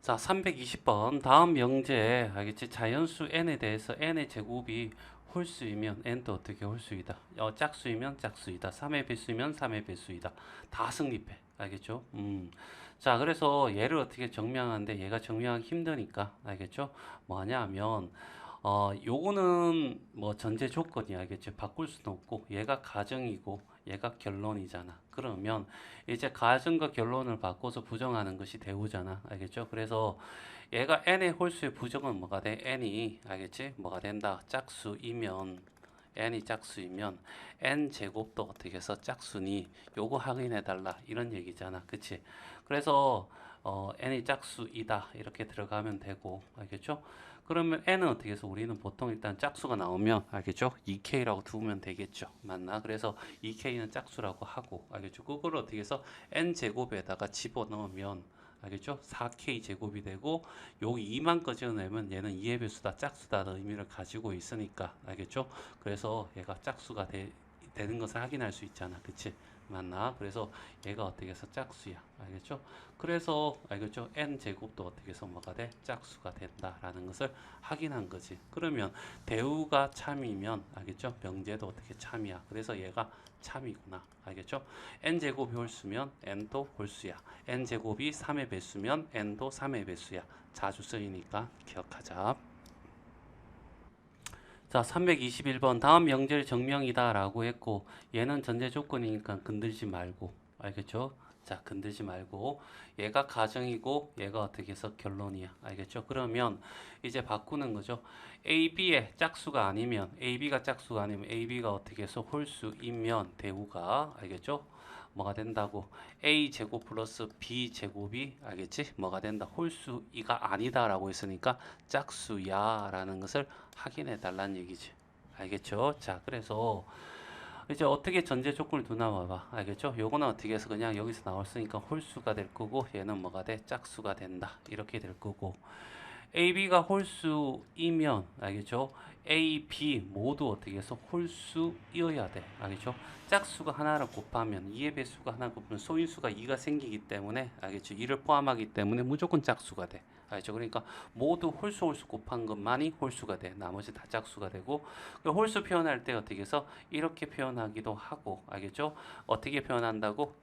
자, 320번. 다음 명제에 알겠지? 자연수 n에 대해서 n의 제곱이 홀수이면 n도 어떻게 홀수이다. 짝수이면 짝수이다. 3의 배수이면 3의 배수이다. 다 성립해. 알겠죠? 자, 그래서 얘를 어떻게 정명하는데 얘가 정명하기 힘드니까 알겠죠? 뭐냐 하면 요거는 뭐 전제 조건이 알겠죠? 바꿀 수는 없고 얘가 가정이고 얘가 결론이잖아. 그러면 이제 가정과 결론을 바꿔서 부정하는 것이 대우잖아. 알겠죠? 그래서 얘가 n의 홀수의 부정은 뭐가 돼? n이 알겠지? 뭐가 된다? 짝수이면 n이 짝수이면 n 제곱도 어떻게 해서 짝수니 요거 확인해 달라 이런 얘기잖아. 그치? 그래서 n이 짝수이다 이렇게 들어가면 되고 알겠죠? 그러면 n은 어떻게 해서 우리는 보통 일단 짝수가 나오면 알겠죠? 2k라고 두면 되겠죠. 맞나? 그래서 2k는 짝수라고 하고 알겠죠? 그걸 어떻게 해서 n 제곱에다가 집어넣으면 알겠죠? 4k 제곱이 되고 여기 2만 꺼져내면 얘는 2의 배수다 짝수다는 의미를 가지고 있으니까 알겠죠? 그래서 얘가 짝수가 되는 것을 확인할 수 있잖아. 그치? 맞나? 그래서 얘가 어떻게 해서 짝수야. 알겠죠? 그래서 알겠죠? n 제곱도 어떻게 해서 뭐가 돼? 짝수가 된다라는 것을 확인한 거지. 그러면 대우가 참이면 알겠죠? 명제도 어떻게 참이야. 그래서 얘가 참이구나. 알겠죠? n 제곱이 홀수면 n도 홀수야. n 제곱이 3의 배수면 n도 3의 배수야. 자주 쓰이니까 기억하자. 자, 321번 다음 명제를 정명이다 라고 했고 얘는 전제 조건이니까 건들지 말고 알겠죠? 자, 건들지 말고 얘가 가정이고 얘가 어떻게 해서 결론이야. 알겠죠? 그러면 이제 바꾸는 거죠. AB의 짝수가 아니면 AB가 짝수가 아니면 AB가 어떻게 해서 홀수이면 대우가 알겠죠? 뭐가 된다고 a 제곱 플러스 b 제곱이 알겠지? 뭐가 된다. 홀수이가 아니다라고 했으니까 짝수야라는 것을 확인해 달라는 얘기지. 알겠죠? 자, 그래서 이제 어떻게 전제 조건을 두나 봐봐. 알겠죠? 요거는 어떻게 해서 그냥 여기서 나왔으니까 홀수가 될 거고 얘는 뭐가 돼? 짝수가 된다. 이렇게 될 거고 AB가 홀수이면 알겠죠? A, B 모두 어떻게 해서 홀수이어야 돼. 알겠죠? 짝수가 하나를 곱하면 2의 배수가 하나 곱하면 소인수가 2가 생기기 때문에 알겠죠? 2를 포함하기 때문에 무조건 짝수가 돼. 알죠? 그러니까 모두 홀수 곱한 것만이 홀수가 돼. 나머지 다 짝수가 되고 그 홀수 표현할 때 어떻게 해서 이렇게 표현하기도 하고 알겠죠? 어떻게 표현한다고?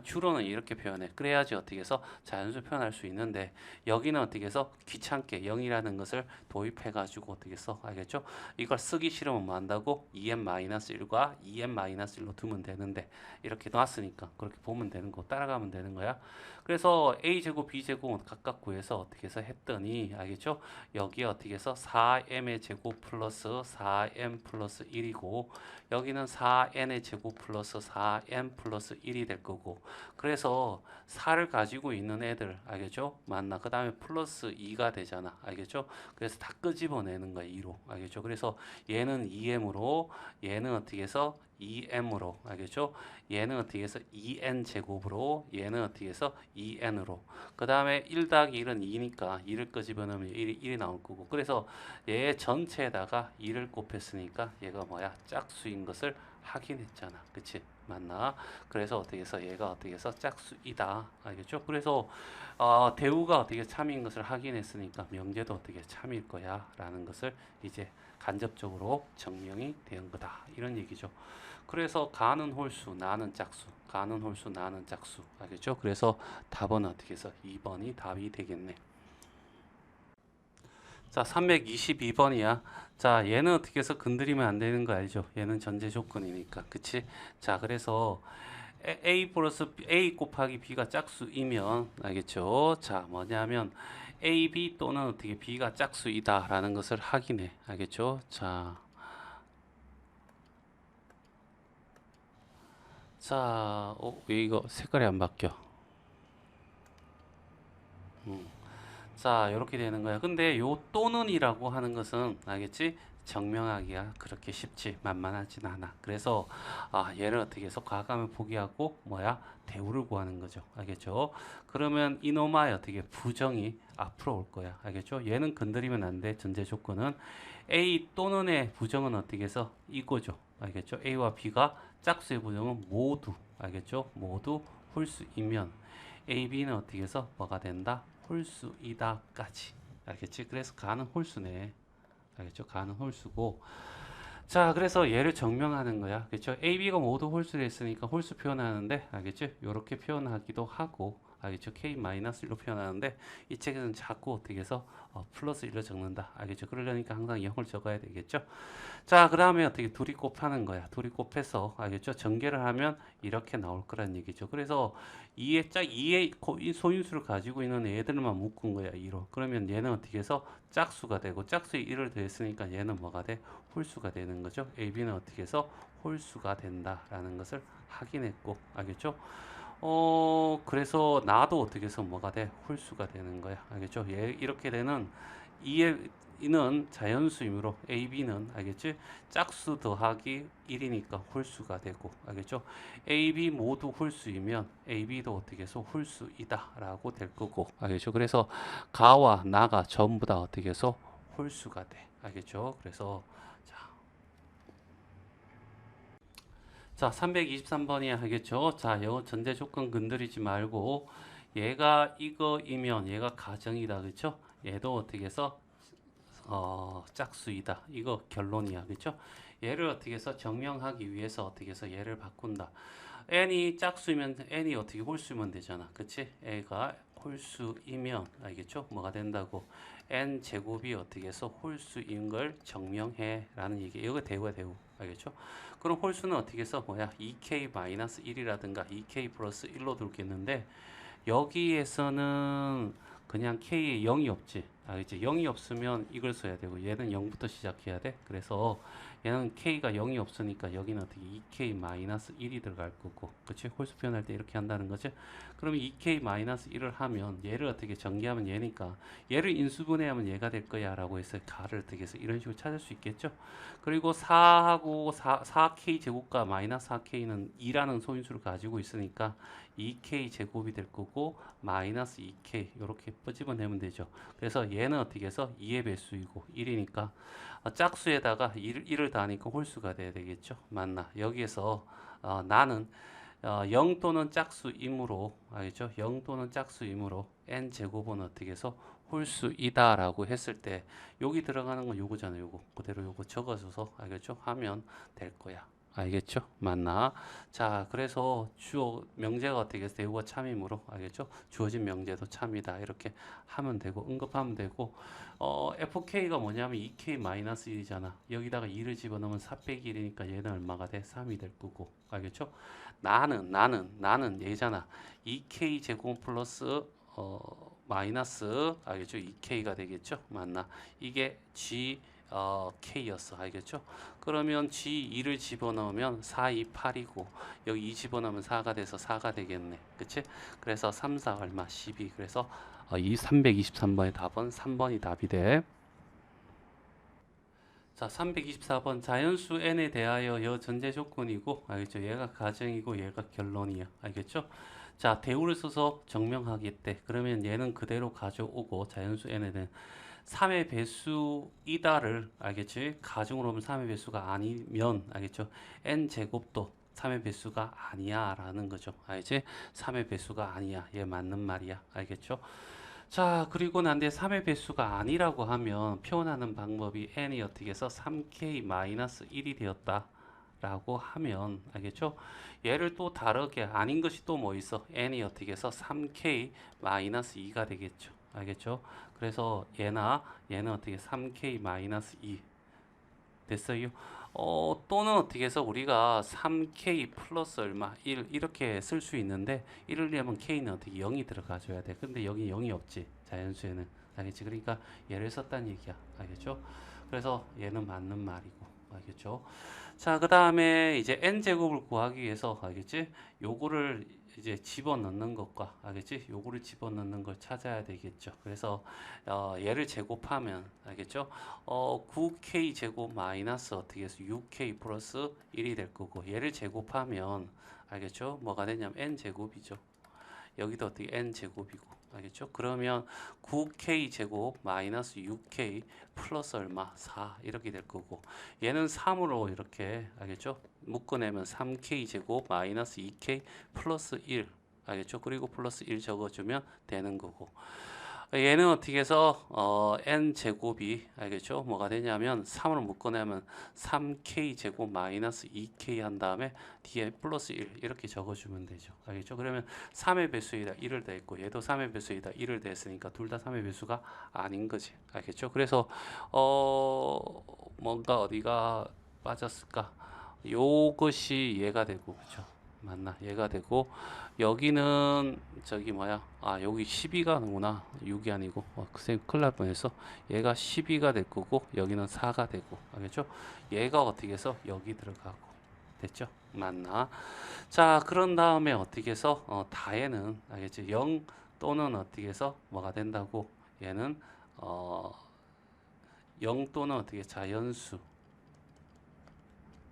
주로는 이렇게 표현해. 그래야지 어떻게 해서 자연수 표현할 수 있는데 여기는 어떻게 해서 귀찮게 0이라는 것을 도입해 가지고 어떻게 써? 알겠죠? 이걸 쓰기 싫으면 뭐 한다고? 2n-1과 2n-1로 두면 되는데 이렇게 놨으니까 그렇게 보면 되는 거 따라가면 되는 거야. 그래서 a제곱 b제곱은 각각 구해서 어떻게 해서 했더니 알겠죠? 여기에 어떻게 해서 4m의 제곱 플러스 4m 플러스 1이고 여기는 4n의 제곱 플러스 4m 플러스 1이 될 거고 그래서 4를 가지고 있는 애들 알겠죠? 맞나? 그 다음에 플러스 2가 되잖아. 알겠죠? 그래서 다 끄집어내는 거야. 2로. 알겠죠? 그래서 얘는 2m으로 얘는 어떻게 해서 2m으로 알겠죠? 얘는 어떻게 해서 2n 제곱으로 얘는 어떻게 해서 2n으로 그 다음에 1 더하기 1은 2니까 2를 끄집어내면 1이 나올 거고 그래서 얘 전체에다가 2를 곱했으니까 얘가 뭐야? 짝수인 것을 확인했잖아. 그치? 맞나? 그래서 어떻게 해서 얘가 어떻게 해서 짝수이다. 알겠죠? 그래서 대우가 어떻게 참인 것을 확인했으니까 명제도 어떻게 참일 거야 라는 것을 이제 간접적으로 증명이 된 거다. 이런 얘기죠. 그래서 가는 홀수, 나는 짝수. 가는 홀수, 나는 짝수. 알겠죠? 그래서 답은 어떻게 해서 2번이 답이 되겠네. 자, 322번이야. 자, 얘는 어떻게 해서 건드리면 안 되는 거 알죠? 얘는 전제 조건이니까. 그치? 자, 그래서 A 플러스 A 곱하기 B가 짝수이면 알겠죠? 자, 뭐냐면 A, B 또는 어떻게 B가 짝수이다라는 것을 확인해. 알겠죠? 자, 왜 이거 색깔이 안 바뀌어? 음. 자, 이렇게 되는 거야. 근데 요 또는이라고 하는 것은 알겠지? 증명하기가 그렇게 쉽지 만만하진 않아. 그래서 얘를 어떻게 해서 과감히 포기하고 뭐야? 대우를 구하는 거죠. 알겠죠? 그러면 이놈의 어떻게 부정이 앞으로 올 거야. 알겠죠? 얘는 건드리면 안 돼. 전제 조건은 A 또는의 부정은 어떻게 해서 이거죠. 알겠죠? A와 B가 짝수의 부정은 모두 알겠죠? 모두 홀수이면 AB는 어떻게 해서 뭐가 된다? 홀수이다까지. 알겠지? 그래서 가는 홀수네. 알겠죠? 가는 홀수고. 자, 그래서 얘를 증명하는 거야. 그렇죠? AB가 모두 홀수를 했으니까 홀수 표현하는데, 알겠죠? 이렇게 표현하기도 하고, 알겠죠? K-1로 표현하는데, 이 책에서는 자꾸 어떻게 해서 플러스 1로 적는다. 알겠죠? 그러려니까 항상 0을 적어야 되겠죠? 자, 그 다음에 어떻게 둘이 곱하는 거야. 둘이 곱해서, 알겠죠? 전개를 하면 이렇게 나올 거란 얘기죠. 그래서 2의 소인수를 가지고 있는 애들만 묶은 거야, 2로. 그러면 얘는 어떻게 해서 짝수가 되고, 짝수에 1을 더했으니까 얘는 뭐가 돼? 홀수가 되는 거죠. AB는 어떻게 해서 홀수가 된다라는 것을 확인했고, 알겠죠? 그래서 나도 어떻게 해서 뭐가 돼? 홀수가 되는 거야. 알겠죠? 이렇게 되는 이는 자연수이므로 AB는 알겠지? 짝수 더하기 1이니까 홀수가 되고 알겠죠? AB 모두 홀수이면 AB도 어떻게 해서 홀수이다라고 될 거고 알겠죠? 그래서 가와 나가 전부 다 어떻게 해서 홀수가 돼. 알겠죠? 그래서 자, 323번이야 하겠죠? 자, 요 전제 조건 건드리지 말고 얘가 이거이면 얘가 가정이다. 그렇죠? 얘도 어떻게 해서 짝수이다. 이거 결론이야. 그렇죠? 얘를 어떻게 해서 증명하기 위해서 어떻게 해서 얘를 바꾼다. n이 짝수이면 n이 어떻게 홀수면 되잖아. 그치? a가 홀수이면 알겠죠? 뭐가 된다고? n 제곱이 어떻게 해서 홀수인 걸 증명해 라는 얘기. 이거 대우야 대우. 알겠죠? 그럼 홀수는 어떻게 해서 뭐야? 2k-1이라든가 2k 플러스 1로 두겠는데 여기에서는 그냥 k에 0이 없지. 알겠지? 0이 없으면 이걸 써야 되고 얘는 0부터 시작해야 돼. 그래서 얘는 k가 0이 없으니까 여기는 어떻게 2k-1이 들어갈 거고. 그치? 홀수 표현할 때 이렇게 한다는 거지. 그러면 2k-1을 하면 얘를 어떻게 전개하면 얘니까 얘를 인수분해하면 얘가 될 거야 라고 해서 가를 어떻게 해서 이런 식으로 찾을 수 있겠죠. 그리고 4하고 4k 제곱과 마이너스 4k는 2라는 소인수를 가지고 있으니까 2k 제곱이 될 거고 마이너스 2k 이렇게 끄집어내면 되죠. 그래서 얘는 어떻게 해서 2의 배수이고 1이니까 짝수에다가 1을 더하니까 홀수가 돼야 되겠죠. 맞나? 여기에서 나는 0 또는 짝수이므로 알겠죠? 0 또는 짝수이므로 n 제곱은 어떻게 해서 홀수이다라고 했을 때 여기 들어가는 건 요거잖아요. 요거 그대로 요거 적어줘서 알겠죠? 하면 될 거야. 알겠죠? 맞나? 자, 그래서 주어 명제가 어떻게 해서 대우가 참이므로 알겠죠? 주어진 명제도 참이다. 이렇게 하면 되고 언급하면 되고 FK가 뭐냐면 2K-1이잖아. 여기다가 2를 집어넣으면 4 빼기 1이니까 얘는 얼마가 돼? 3이 될 거고. 알겠죠? 나는 얘잖아. 2K 제곱 플러스 마이너스 알겠죠? 2K가 되겠죠? 맞나? 이게 G K였어. 알겠죠? 그러면 G2를 집어넣으면 4, 2, 8이고 여기 2 집어넣으면 4가 돼서 4가 되겠네. 그치? 그래서 3, 4 얼마? 12. 그래서 이 323번의 답은 3번이 답이 돼. 자, 324번 자연수 n에 대하여 여 전제 조건이고 알겠죠? 얘가 가정이고 얘가 결론이야. 알겠죠? 자, 대우를 써서 증명하겠대. 그러면 얘는 그대로 가져오고 자연수 n에는 3의 배수이다를 알겠지? 가중으로 하면 3의 배수가 아니면 알겠죠? n 제곱도 3의 배수가 아니야 라는 거죠. 알겠지? 3의 배수가 아니야. 얘 맞는 말이야. 알겠죠? 자, 그리고 난데 3의 배수가 아니라고 하면 표현하는 방법이 n이 어떻게 해서 3k-1이 되었다 라고 하면 알겠죠? 얘를 또 다르게 아닌 것이 또 뭐 있어? n이 어떻게 해서 3k-2가 되겠죠. 알겠죠? 그래서 얘는 어떻게 3k-2 됐어요? 또는 어떻게 해서 우리가 3k 플러스 얼마 1 이렇게 쓸 수 있는데 1을 내면 k는 어떻게 0이 들어가줘야 돼. 근데 여기 0이 없지. 자연수에는. 알겠지? 그러니까 얘를 썼다는 얘기야. 알겠죠? 그래서 얘는 맞는 말이고. 알겠죠? 자, 그 다음에 이제 n제곱을 구하기 위해서 알겠지? 요거를 이제 집어넣는 것과 알겠지? 요거를 집어넣는 걸 찾아야 되겠죠. 그래서 얘를 제곱하면 알겠죠? 9k 제곱 마이너스 어떻게 해서 6k 플러스 1이 될 거고 얘를 제곱하면 알겠죠? 뭐가 되냐면 n 제곱이죠. 여기도 어떻게 n 제곱이고 알겠죠? 그러면 9k 제곱 마이너스 6k 플러스 얼마? 4 이렇게 될 거고 얘는 3으로 이렇게 알겠죠? 묶어내면 3k 제곱 마이너스 2k 플러스 1 알겠죠? 그리고 플러스 1 적어주면 되는 거고. 얘는 어떻게 해서 n 제곱이 알겠죠? 뭐가 되냐면 3을 묶어내면 3k 제곱 마이너스 2k 한 다음에 뒤에 플러스 1 이렇게 적어주면 되죠. 알겠죠? 그러면 3의 배수에다 1을 더했고 얘도 3의 배수에다 1을 더했으니까 둘 다 3의 배수가 아닌 거지. 알겠죠? 그래서 뭔가 어디가 빠졌을까? 요것이 얘가 되고 그죠? 맞나? 얘가 되고 여기는 저기 뭐야? 아 여기 12가 누구나 6이 아니고 선생님 큰일 날 뻔했어. 얘가 12가 될 거고 여기는 4가 되고 알겠죠? 얘가 어떻게 해서 여기 들어가고 됐죠? 맞나? 자 그런 다음에 어떻게 해서 다에는 알겠죠? 0 또는 어떻게 해서 뭐가 된다고 얘는 0 또는 어떻게 자연수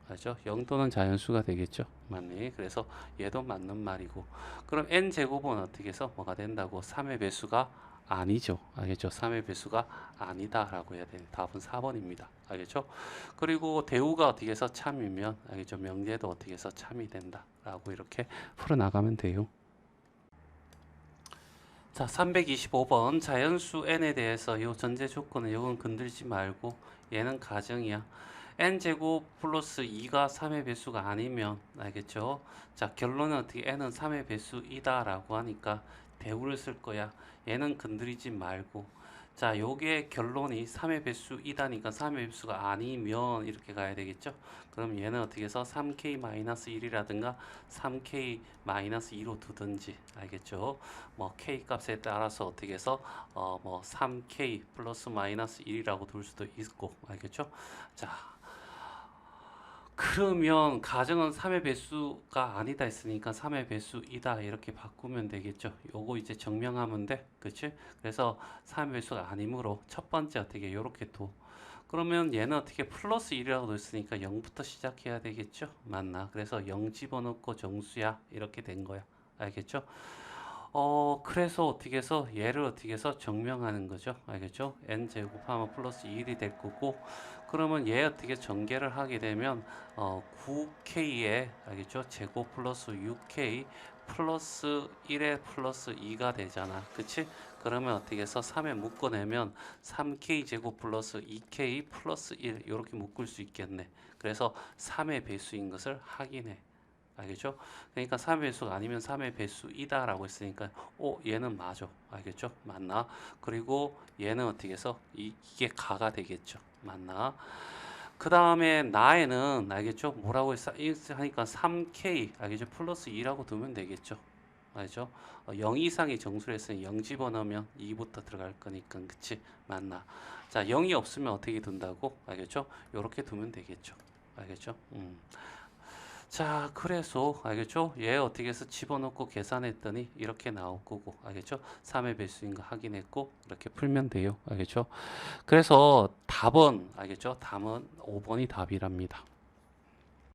맞죠? 0 또는 자연수가 되겠죠. 맞네. 그래서 얘도 맞는 말이고. 그럼 n 제곱은 어떻게 해서 뭐가 된다고? 3의 배수가 아니죠. 알겠죠? 3의 배수가 아니다라고 해야 돼요. 답은 4번입니다. 알겠죠? 그리고 대우가 어떻게 해서 참이면 알겠죠? 명제도 어떻게 해서 참이 된다라고 이렇게 풀어 나가면 돼요. 자, 325번 자연수 n에 대해서 이 전제 조건은 이건 건들지 말고 얘는 가정이야. n제곱 플러스 2가 3의 배수가 아니면 알겠죠? 자 결론은 어떻게 n은 3의 배수이다 라고 하니까 대우를 쓸 거야. 얘는 건드리지 말고 자 요게 결론이 3의 배수이다니까 3의 배수가 아니면 이렇게 가야 되겠죠? 그럼 얘는 어떻게 해서 3k-1이라든가 3k-2로 두든지 알겠죠? 뭐 k 값에 따라서 어떻게 해서 뭐 3k 플러스 마이너스 1이라고 둘 수도 있고 알겠죠? 자 그러면 가정은 3의 배수가 아니다 했으니까 3의 배수이다 이렇게 바꾸면 되겠죠. 요거 이제 증명하면 돼. 그치? 그래서 3의 배수가 아니므로 첫 번째 어떻게 이렇게 둬. 그러면 얘는 어떻게 플러스 1이라고 했으니까 0부터 시작해야 되겠죠? 맞나? 그래서 0 집어넣고 정수야 이렇게 된 거야. 알겠죠? 그래서 어떻게 해서 얘를 어떻게 해서 증명하는 거죠. 알겠죠? n 제곱하면 플러스 1이 될 거고 그러면 얘 어떻게 전개를 하게 되면 9k에 알겠죠? 제곱 플러스 6k 플러스 1에 플러스 2가 되잖아. 그치? 그러면 어떻게 해서 3에 묶어내면 3k 제곱 플러스 2k 플러스 1 이렇게 묶을 수 있겠네. 그래서 3의 배수인 것을 확인해. 알겠죠? 그러니까 3의 배수가 아니면 3의 배수이다 라고 했으니까 얘는 맞아. 알겠죠? 맞나? 그리고 얘는 어떻게 해서 이게 가가 되겠죠. 맞나? 그 다음에 나에는 알겠죠? 뭐라고 했어? 하니까 3k 알겠죠? 플러스 2라고 두면 되겠죠. 알죠? 0 이상의 정수를 했으니 0 집어넣으면 2부터 들어갈 거니까 그치? 맞나? 자 0이 없으면 어떻게 둔다고? 알겠죠? 요렇게 두면 되겠죠. 알겠죠? 자, 그래서 알겠죠? 얘 어떻게 해서 집어넣고 계산했더니 이렇게 나올 거고 알겠죠? 3의 배수인 거 확인했고 이렇게 풀면 돼요. 알겠죠? 그래서 답은 알겠죠? 답은 5번이 답이랍니다.